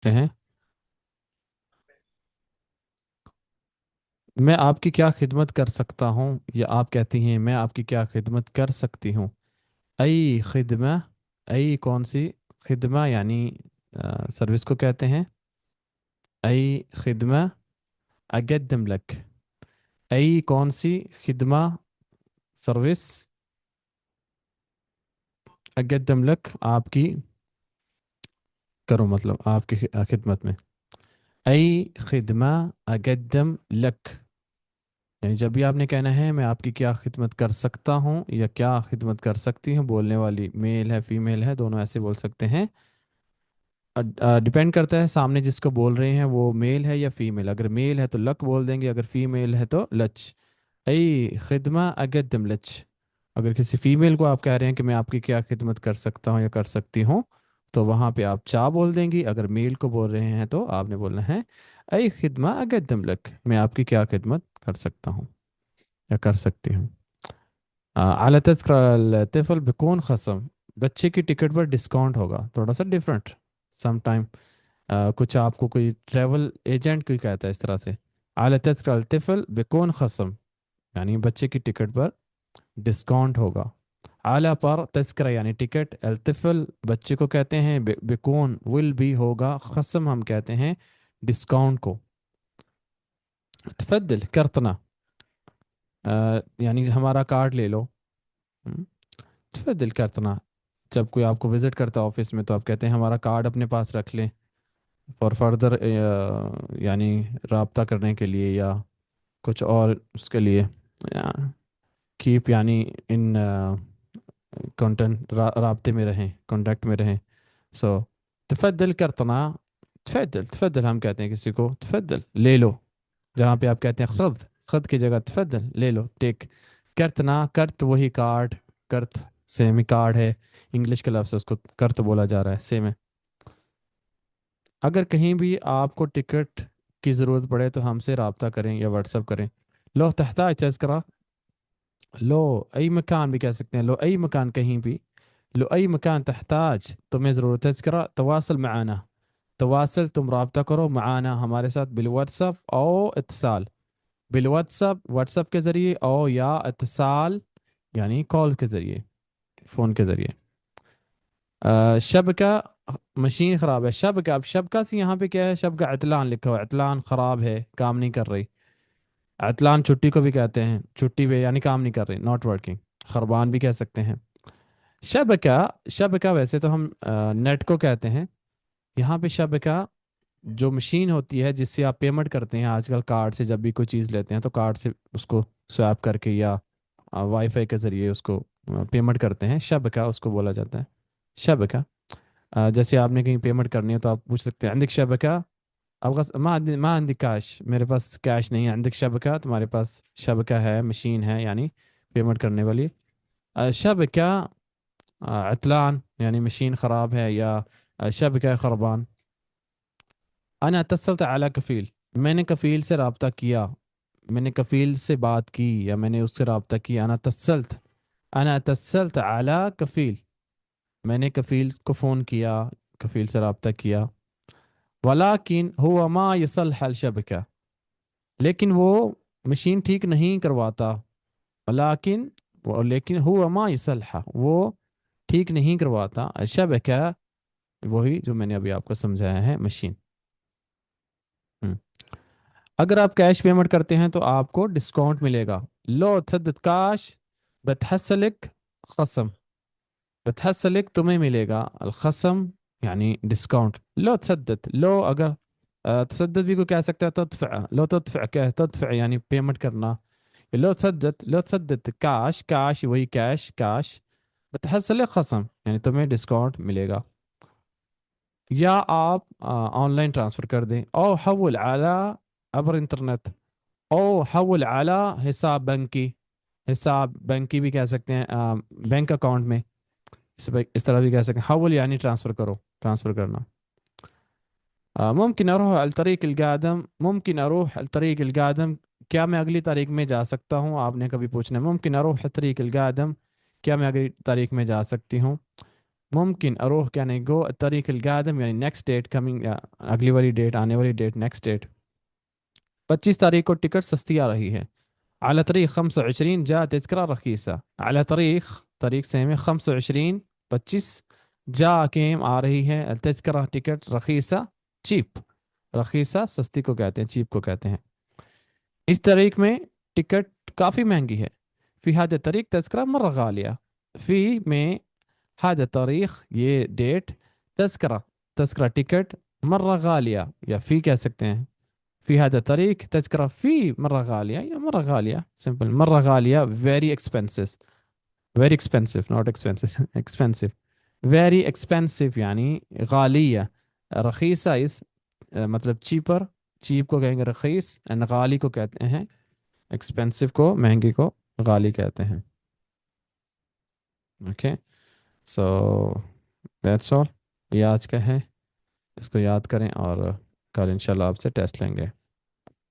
हैं। मैं आपकी क्या खिदमत कर सकता हूँ, या आप कहती हैं मैं आपकी क्या खिदमत कर सकती हूँ। अई खिदमा, अई कौन सी, खिदमा यानी सर्विस को कहते हैं। अई खिदमा अक़द्दम लक, अई कौन सी खिदमा, सर्विस, अक़द्दम लक आपकी करो, मतलब आपकी खिदमत में। अई खिदमा अक़द्दम लक, यानी जब भी आपने कहना है मैं आपकी क्या खिदमत कर सकता हूँ या क्या खिदमत कर सकती हूँ, बोलने वाली मेल है फीमेल है, दोनों ऐसे बोल सकते हैं। डिपेंड करता है सामने जिसको बोल रहे हैं वो मेल है या फीमेल। अगर मेल है तो लक बोल देंगे, अगर फीमेल है तो लच। अई खिदमा अक़द्दम लच। अगर किसी फीमेल को आप कह रहे हैं कि मैं आपकी क्या खिदमत कर सकता हूँ या कर सकती हूँ, तो वहाँ पे आप चा बोल देंगी। अगर मेल को बोल रहे हैं तो आपने बोलना है अई खिदमा अक़द्दम लक, मैं आपकी क्या खिदमत कर सकता हूँ या कर सकती हूँ। على تذكرة الطفل بيكون خصم، बच्चे की टिकट पर डिस्काउंट होगा, थोड़ा सा डिफरेंट सम टाइम। कुछ आपको कोई ट्रैवल एजेंट कोई कहता है इस तरह से। على تذكرة الطفل بيكون خصم यानी बच्चे की टिकट पर डिस्काउंट होगा। आला पर तस्करा यानी टिकट, अल्तिफल बच्चे को कहते हैं, बिकून विल भी होगा, खसम हम कहते हैं डिस्काउंट को। तफद्दल करतना, यानी हमारा कार्ड ले लो। हम्म, तफद्दल करतना, जब कोई आपको विजिट करता है ऑफिस में तो आप कहते हैं हमारा कार्ड अपने पास रख लें फॉर फर्दर, यानी रब्ता करने के लिए या कुछ और उसके लिए। कीप यानी इन राब्ते में रहें, कांटेक्ट में रहें। सो तफद्दल करतना, तफद्दल तफद्दल हम कहते हैं किसी को तफद्दल ले लो। जहाँ पे आप कहते हैं खद, खद की जगह तफद्दल ले लो, टेक। करतना, कर्त वही कार्ड, कर्त सेम ही कार्ड है, इंग्लिश के लफ्ज़ से उसको कर्त बोला जा रहा है, सेम है। अगर कहीं भी आपको टिकट की ज़रूरत पड़े तो हमसे रब्ता करें या व्हाट्सअप करें। लो तहताज तज़करा, लो अई मकान भी कह सकते हैं, लो अई मकान कहीं भी। लो अई मकान तहताज, तुम्हें ज़रूरत है तज़करा, तवासल माना, तवासल तुम रब्ता करो, माना हमारे साथ, बिलव्हाट्सअप और इत्तिसाल, बिलव्हाट्सअप व्हाट्सअप के ज़रिए, और या इत्तिसाल यानी कॉल के ज़रिए, फ़ोन के ज़रिए। शबका, मशीन ख़राब है, शबका, अब शबका से यहाँ पे क्या है, शबका इतलान लिखा हुआ है, इतलान ख़राब है, काम नहीं कर रही। इतलान छुट्टी को भी कहते हैं, छुट्टी पे यानी काम नहीं कर रही, नॉट वर्किंग, खरबान भी कह सकते हैं। शबका, शबका वैसे तो हम नेट को कहते हैं, यहाँ पे शबका जो मशीन होती है जिससे आप पेमेंट करते हैं आजकल कार्ड से, जब भी कोई चीज़ लेते हैं तो कार्ड से उसको स्वैप करके या वाईफाई के ज़रिए उसको पेमेंट करते हैं, शबका उसको बोला जाता है, शबका। जैसे आपने कहीं पेमेंट करनी है तो आप पूछ सकते हैं अंदिक शबका, ما عندي कैश, मेरे पास कैश नहीं है, अंदिक शबका तुम्हारे पास शबका है, मशीन है यानी पेमेंट करने वाली। शबका अतलान यानी मशीन ख़राब है, या शबका खरबान। अना तसलत अला कफ़ील, मैंने कफ़ील से रब्ता किया, मैंने कफ़ील से बात की या मैंने उससे रब्ता किया। अना तसलत अला कफ़ील, मैंने कफ़ील को फ़ोन किया, कफ़ील से रब्ता किया। वलाकिन हुआ मा यसलह अल शबका, लेकिन वो मशीन ठीक नहीं करवाता। वलाकिन, लेकिन हुआ मा यसलह, वो ठीक नहीं करवाता, शबका वही जो मैंने अभी आपको समझाया है, मशीन। हम्म। अगर आप कैश पेमेंट करते हैं तो आपको डिस्काउंट मिलेगा। लो तसद्दद काश बतहसलिक खसम, बतहसलिक तुम्हें मिलेगा, अलखसम यानी डिस्काउंट। लो तसद्दद, लो अगर तसद्दद भी को कह सकता है, तदफ़अ, लो तदफ़अ क्या है, तदफ़अ यानी पेमेंट करना। लो तसद्दद, लो तसद्दद काश, काश वही कैश, काश, बतहसलिक खसम यानी तुम्हें डिस्काउंट मिलेगा। या आप ऑनलाइन ट्रांसफ़र कर दें, और हवल आला अबर इंटरनेट, ओ हवल आला हिसाब बैंकी, हिसाब बैंकी भी कह सकते हैं, बैंक अकाउंट में, इस तरह भी कह सकते हैं। हवल यानी ट्रांसफ़र करो, ट्रांसफ़र करना। मुमकिन अरूह अल तरीक अल क़ादम, मुमकिन अरूह अल तरीक अल क़ादम, क्या मैं अगली तारीख में जा सकता हूँ, आपने कभी पूछना है मुमकिन अरूह अल तरीक अल क़ादम, क्या मैं अगली तारीख में जा सकती हूँ। ممكن أروح يعني جو الطريق القادم يعني next date coming अगली वाली डेट आने वाली डेट next date 25 तारीख को टिकट सस्ती आ रही है على طريق 25 جاء تذكرة رخيصة على طريق سامي 25 25 جاء كيم आ रही है التذكرة टिकट رخيصة cheap رخيصة सस्ती को कहते हैं cheap को कहते हैं इस तारीख में टिकट काफ़ी महंगी है في هذا الطريق تذكرة مرة غالية في में هذا التاريخ ये डेट तज़करा टिकट مرة غالية या في कह सकते हैं في هذا الطريق تذكرة في مرة غالية या مرة غالية simple مرة غالية very expensive very expensive not expensive expensive very expensive يعني غالية رخيصة is मतलब cheaper cheap को कहेंगे रखीस and غالي को कहते हैं expensive को महंगी को غالي कहते हैं okay so that's all ये आज का है इसको याद करें और कल इंशाल्लाह आपसे टेस्ट लेंगे